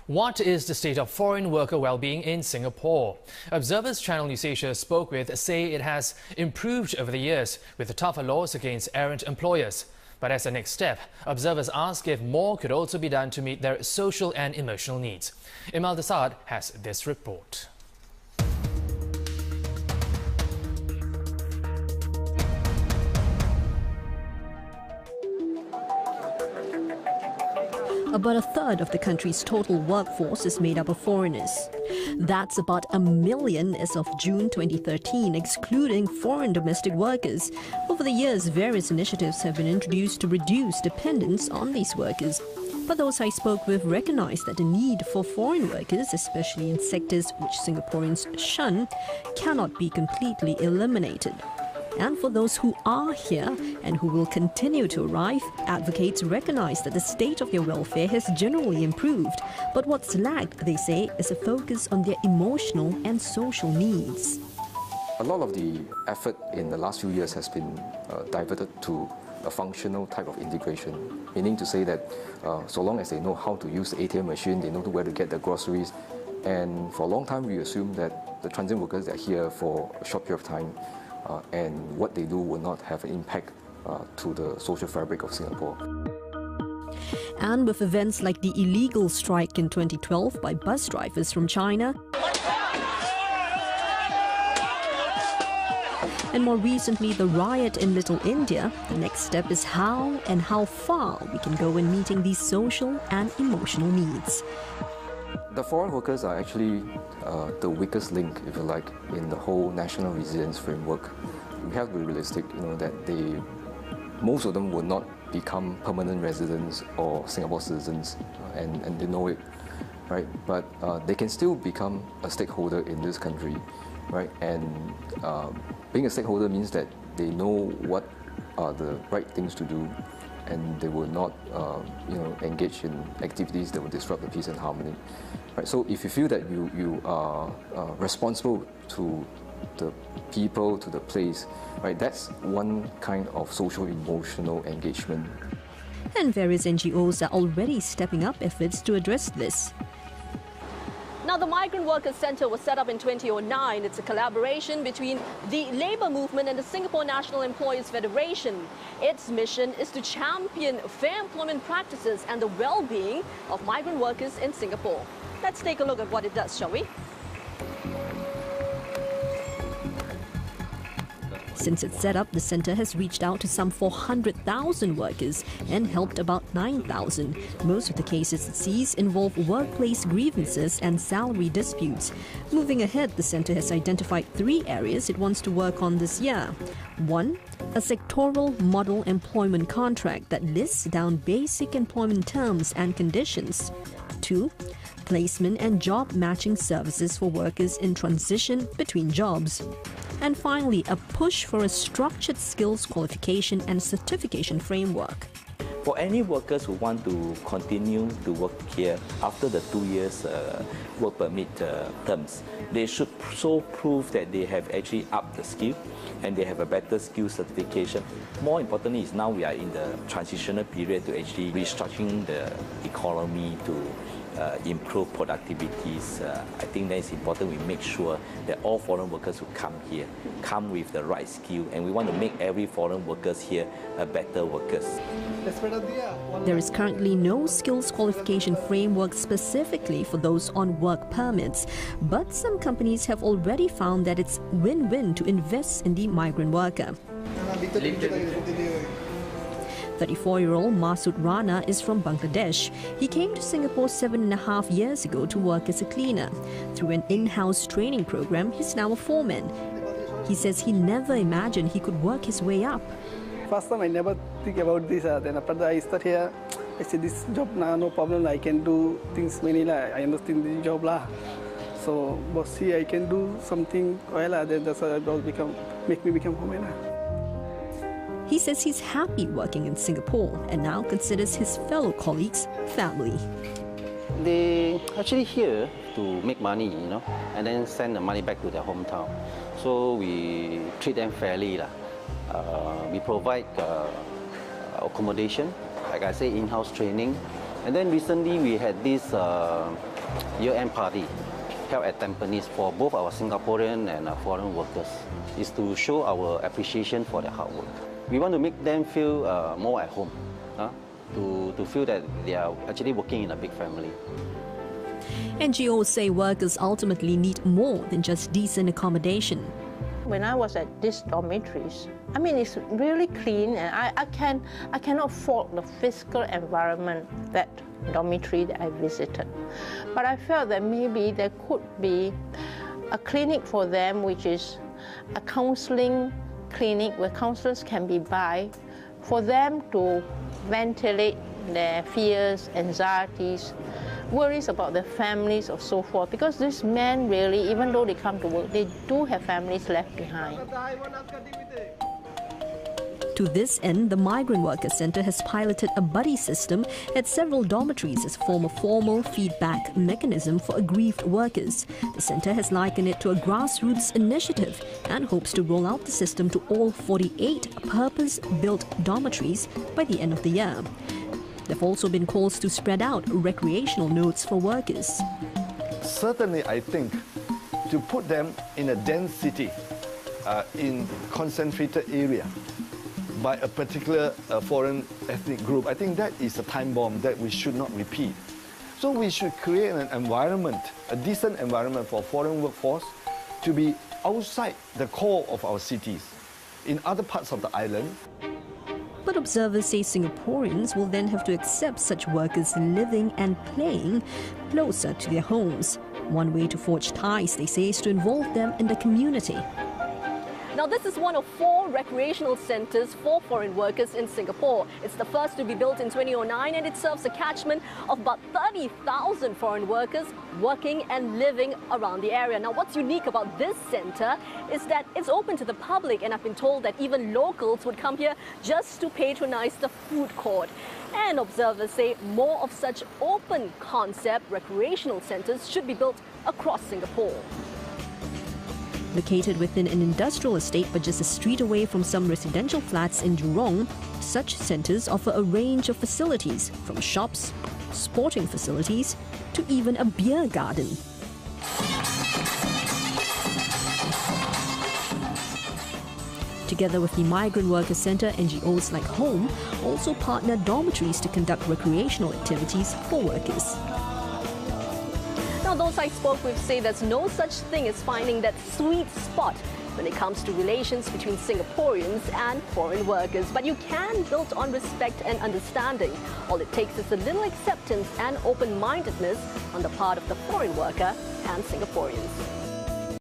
What is the state of foreign worker well-being in Singapore? Observers Channel News Asia spoke with say it has improved over the years with tougher laws against errant employers. But as a next step, observers ask if more could also be done to meet their social and emotional needs. Imal Desad has this report. About a third of the country's total workforce is made up of foreigners. That's about 1 million as of June 2013, excluding foreign domestic workers. Over the years, various initiatives have been introduced to reduce dependence on these workers. But those I spoke with recognize that the need for foreign workers, especially in sectors which Singaporeans shun, cannot be completely eliminated. And for those who are here and who will continue to arrive, advocates recognize that the state of their welfare has generally improved. But what's lacked, they say, is a focus on their emotional and social needs. A lot of the effort in the last few years has been diverted to a functional type of integration, meaning to say that so long as they know how to use the ATM machine, they know where to get their groceries. And for a long time, we assume that the transit workers are here for a short period of time, and what they do will not have an impact to the social fabric of Singapore. And with events like the illegal strike in 2012 by bus drivers from China, and more recently the riot in Little India, the next step is how and how far we can go in meeting these social and emotional needs. The foreign workers are actually the weakest link, if you like, in the whole national resilience framework. We have to be realistic, that most of them will not become permanent residents or Singapore citizens, and they know it, right? But they can still become a stakeholder in this country, right? And being a stakeholder means that they know what are the right things to do, and they will not, engage in activities that will disrupt the peace and harmony. Right? So if you feel that you are responsible to the people, to the place, right? That's one kind of social emotional engagement. And various NGOs are already stepping up efforts to address this. Now, the Migrant Workers Centre was set up in 2009. It's a collaboration between the labour movement and the Singapore National Employees Federation. Its mission is to champion fair employment practices and the well-being of migrant workers in Singapore. Let's take a look at what it does, shall we? Since its setup, the centre has reached out to some 400,000 workers and helped about 9,000. Most of the cases it sees involve workplace grievances and salary disputes. Moving ahead, the centre has identified 3 areas it wants to work on this year. 1. A sectoral model employment contract that lists down basic employment terms and conditions. 2. Placement and job matching services for workers in transition between jobs. And finally, a push for a structured skills qualification and certification framework. For any workers who want to continue to work here after the 2 years work permit terms, they should so prove that they have actually upped the skill and they have a better skill certification. More importantly is now we are in the transitional period to actually restructuring the economy to improve productivities. I think that it's important we make sure that all foreign workers who come here come with the right skill, and we want to make every foreign workers here a better workers. There is currently no skills qualification framework specifically for those on work permits, but some companies have already found that it's win-win to invest in the migrant worker. 34-year-old Masood Rana is from Bangladesh. He came to Singapore 7.5 years ago to work as a cleaner. Through an in-house training program, he's now a foreman. He says he never imagined he could work his way up. First time I never think about this. Then after that I start here, I said this job now no problem. I can do things many. I understand the job lah. So but see I can do something well. Then that's why make me become foreman. He says he's happy working in Singapore and now considers his fellow colleagues family. They actually here to make money, and then send the money back to their hometown. So we treat them fairly. We provide accommodation, like I say, in-house training. And then recently we had this year-end party held at Tampines for both our Singaporean and foreign workers. Is to show our appreciation for their hard work. We want to make them feel more at home, to feel that they are actually working in a big family. NGOs say workers ultimately need more than just decent accommodation. When I was at these dormitories, I mean, it's really clean, and I cannot fault the physical environment, that dormitory that I visited. But I felt that maybe there could be a clinic for them, which is a counseling clinic where counselors can be by, for them to ventilate their fears, anxieties, worries about their families or so forth. Because these men really, even though they come to work, they do have families left behind. To this end, the Migrant Workers Centre has piloted a buddy system at several dormitories as a form of formal feedback mechanism for aggrieved workers. The centre has likened it to a grassroots initiative and hopes to roll out the system to all 48 purpose-built dormitories by the end of the year. There have also been calls to spread out recreational nodes for workers. Certainly, I think, to put them in a dense city, in concentrated area, by a particular foreign ethnic group, I think that is a time bomb that we should not repeat. So we should create an environment, a decent environment for foreign workforce to be outside the core of our cities, in other parts of the island. But observers say Singaporeans will then have to accept such workers living and playing closer to their homes. One way to forge ties, they say, is to involve them in the community. Now, this is one of 4 recreational centres for foreign workers in Singapore. It's the first to be built in 2009, and it serves a catchment of about 30,000 foreign workers working and living around the area. Now, what's unique about this centre is that it's open to the public, and I've been told that even locals would come here just to patronise the food court. And observers say more of such open concept recreational centres should be built across Singapore. Located within an industrial estate but just a street away from some residential flats in Jurong, such centres offer a range of facilities, from shops, sporting facilities, to even a beer garden. Together with the Migrant Workers Centre, NGOs like Home also partner dormitories to conduct recreational activities for workers. Now, those I spoke with say there's no such thing as finding that sweet spot when it comes to relations between Singaporeans and foreign workers. But you can build on respect and understanding. All it takes is a little acceptance and open-mindedness on the part of the foreign worker and Singaporeans.